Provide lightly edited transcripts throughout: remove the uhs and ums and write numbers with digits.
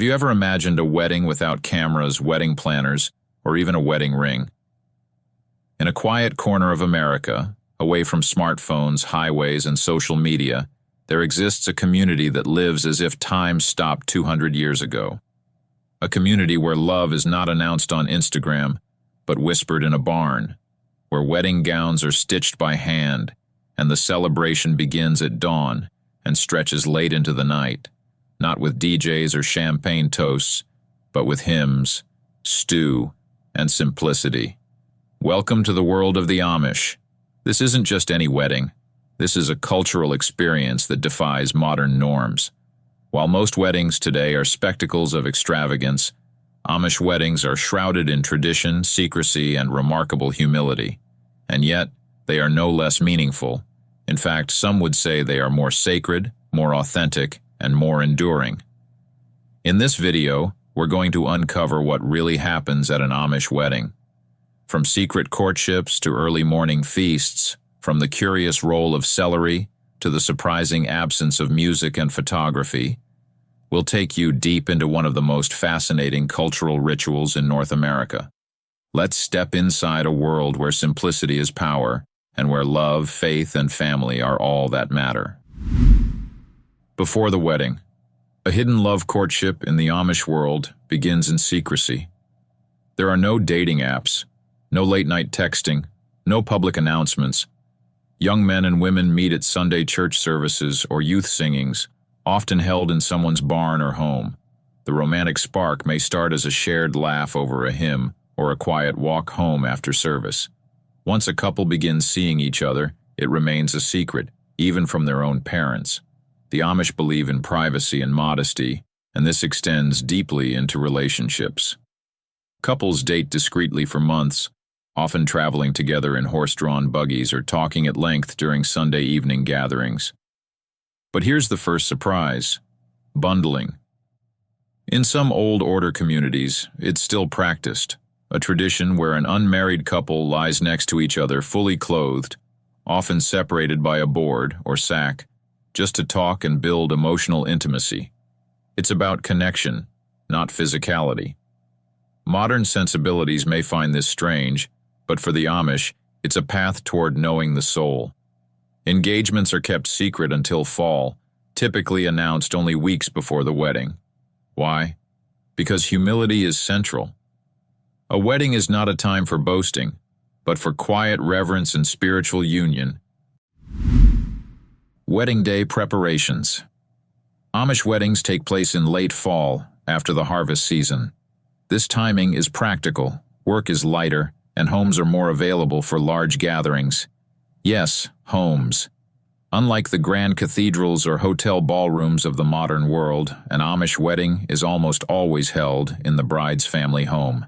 Have you ever imagined a wedding without cameras, wedding planners, or even a wedding ring? In a quiet corner of America, away from smartphones, highways, and social media, there exists a community that lives as if time stopped 200 years ago. A community where love is not announced on Instagram, but whispered in a barn, where wedding gowns are stitched by hand, and the celebration begins at dawn and stretches late into the night, not with DJs or champagne toasts, but with hymns, stew, and simplicity. Welcome to the world of the Amish. This isn't just any wedding. This is a cultural experience that defies modern norms. While most weddings today are spectacles of extravagance, Amish weddings are shrouded in tradition, secrecy, and remarkable humility. And yet, they are no less meaningful. In fact, some would say they are more sacred, more authentic, and more enduring. In this video, we're going to uncover what really happens at an Amish wedding. From secret courtships to early morning feasts, from the curious roll of celery to the surprising absence of music and photography, we'll take you deep into one of the most fascinating cultural rituals in North America. Let's step inside a world where simplicity is power and where love, faith, and family are all that matter. Before the wedding, a hidden love courtship in the Amish world begins in secrecy. There are no dating apps, no late-night texting, no public announcements. Young men and women meet at Sunday church services or youth singings, often held in someone's barn or home. The romantic spark may start as a shared laugh over a hymn or a quiet walk home after service. Once a couple begins seeing each other, it remains a secret, even from their own parents. The Amish believe in privacy and modesty, and this extends deeply into relationships. Couples date discreetly for months, often traveling together in horse-drawn buggies or talking at length during Sunday evening gatherings. But here's the first surprise: bundling. In some old order communities, it's still practiced, a tradition where an unmarried couple lies next to each other fully clothed, often separated by a board or sack, just to talk and build emotional intimacy. It's about connection, not physicality. Modern sensibilities may find this strange, but for the Amish, it's a path toward knowing the soul. Engagements are kept secret until fall, typically announced only weeks before the wedding. Why? Because humility is central. A wedding is not a time for boasting, but for quiet reverence and spiritual union. Wedding day preparations. Amish weddings take place in late fall, after the harvest season. This timing is practical, work is lighter, and homes are more available for large gatherings. Yes, homes. Unlike the grand cathedrals or hotel ballrooms of the modern world, an Amish wedding is almost always held in the bride's family home.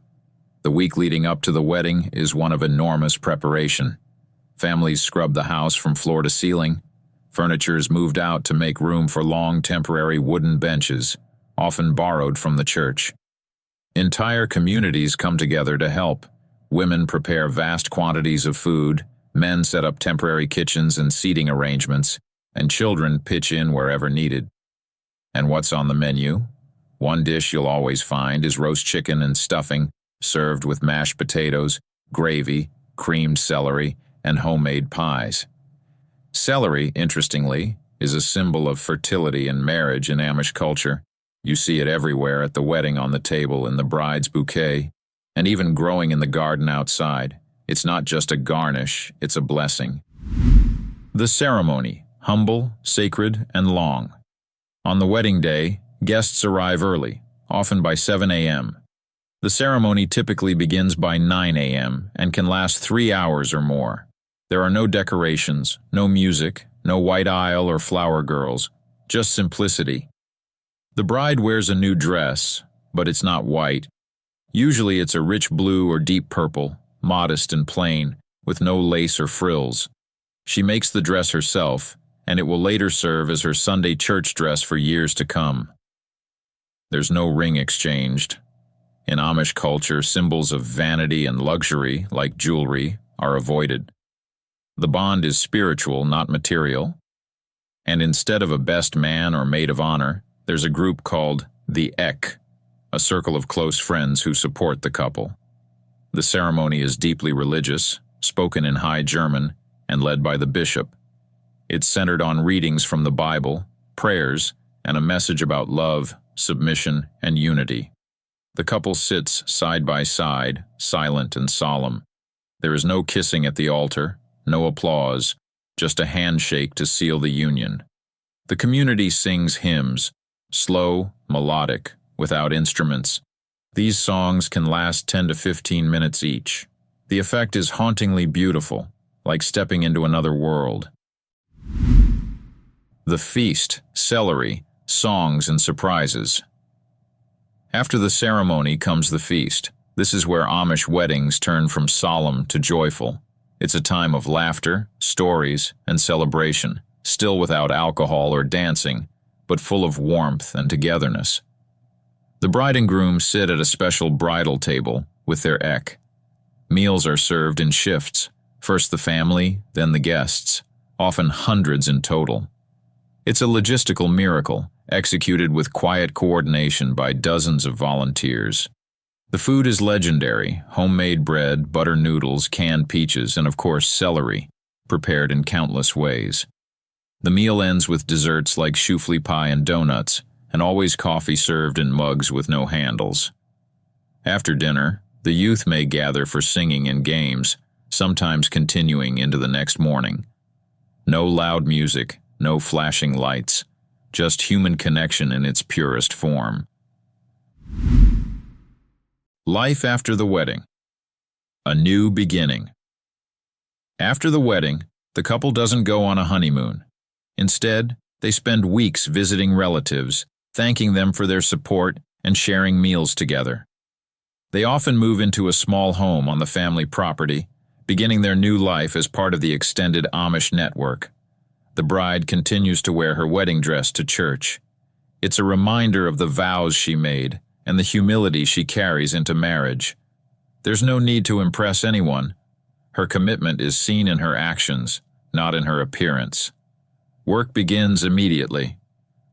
The week leading up to the wedding is one of enormous preparation. Families scrub the house from floor to ceiling. Furniture is moved out to make room for long temporary wooden benches, often borrowed from the church. Entire communities come together to help. Women prepare vast quantities of food, men set up temporary kitchens and seating arrangements, and children pitch in wherever needed. And what's on the menu? One dish you'll always find is roast chicken and stuffing, served with mashed potatoes, gravy, creamed celery, and homemade pies. Celery, interestingly, is a symbol of fertility and marriage in Amish culture. You see it everywhere at the wedding, on the table, in the bride's bouquet, and even growing in the garden outside. It's not just a garnish, it's a blessing. The ceremony: humble, sacred, and long. On the wedding day, guests arrive early, often by 7 a.m. The ceremony typically begins by 9 a.m. and can last 3 hours or more. There are no decorations, no music, no white aisle or flower girls, just simplicity. The bride wears a new dress, but it's not white. Usually it's a rich blue or deep purple, modest and plain, with no lace or frills. She makes the dress herself, and it will later serve as her Sunday church dress for years to come. There's no ring exchanged. In Amish culture, symbols of vanity and luxury, like jewelry, are avoided. The bond is spiritual, not material. And instead of a best man or maid of honor, there's a group called the Ek, a circle of close friends who support the couple. The ceremony is deeply religious, spoken in High German, and led by the bishop. It's centered on readings from the Bible, prayers, and a message about love, submission, and unity. The couple sits side by side, silent and solemn. There is no kissing at the altar, no applause, just a handshake to seal the union. The community sings hymns, slow, melodic, without instruments. These songs can last 10 to 15 minutes each. The effect is hauntingly beautiful, like stepping into another world. The feast, celery, songs, and surprises. After the ceremony comes the feast. This is where Amish weddings turn from solemn to joyful. It's a time of laughter, stories, and celebration, still without alcohol or dancing, but full of warmth and togetherness. The bride and groom sit at a special bridal table with their ek. Meals are served in shifts, first the family, then the guests, often hundreds in total. It's a logistical miracle, executed with quiet coordination by dozens of volunteers. The food is legendary: homemade bread, butter noodles, canned peaches, and of course celery, prepared in countless ways. The meal ends with desserts like souffle pie and donuts, and always coffee served in mugs with no handles. After dinner, the youth may gather for singing and games, sometimes continuing into the next morning. No loud music, no flashing lights, just human connection in its purest form. Life after the wedding. A new beginning. After the wedding, the couple doesn't go on a honeymoon. Instead, they spend weeks visiting relatives, thanking them for their support and sharing meals together. They often move into a small home on the family property, beginning their new life as part of the extended Amish network. The bride continues to wear her wedding dress to church. It's a reminder of the vows she made and the humility she carries into marriage. There's no need to impress anyone. Her commitment is seen in her actions, not in her appearance. Work begins immediately.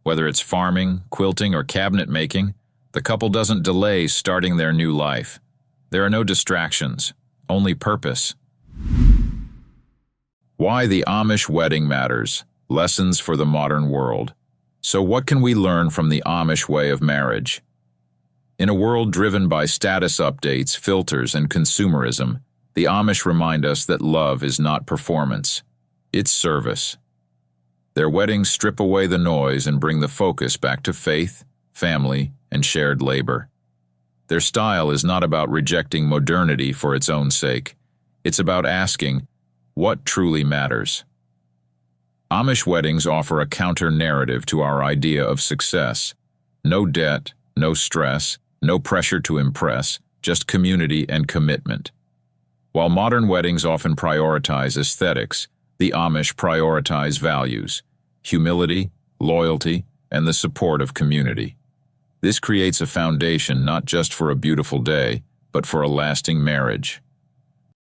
Whether it's farming, quilting, or cabinet making, the couple doesn't delay starting their new life. There are no distractions, only purpose. Why the Amish wedding matters. Lessons for the modern world. So what can we learn from the Amish way of marriage? In a world driven by status updates, filters, and consumerism, the Amish remind us that love is not performance. It's service. Their weddings strip away the noise and bring the focus back to faith, family, and shared labor. Their style is not about rejecting modernity for its own sake. It's about asking, what truly matters? Amish weddings offer a counter-narrative to our idea of success. No debt, no stress, no pressure to impress, just community and commitment. While modern weddings often prioritize aesthetics, the Amish prioritize values, humility, loyalty, and the support of community. This creates a foundation not just for a beautiful day, but for a lasting marriage.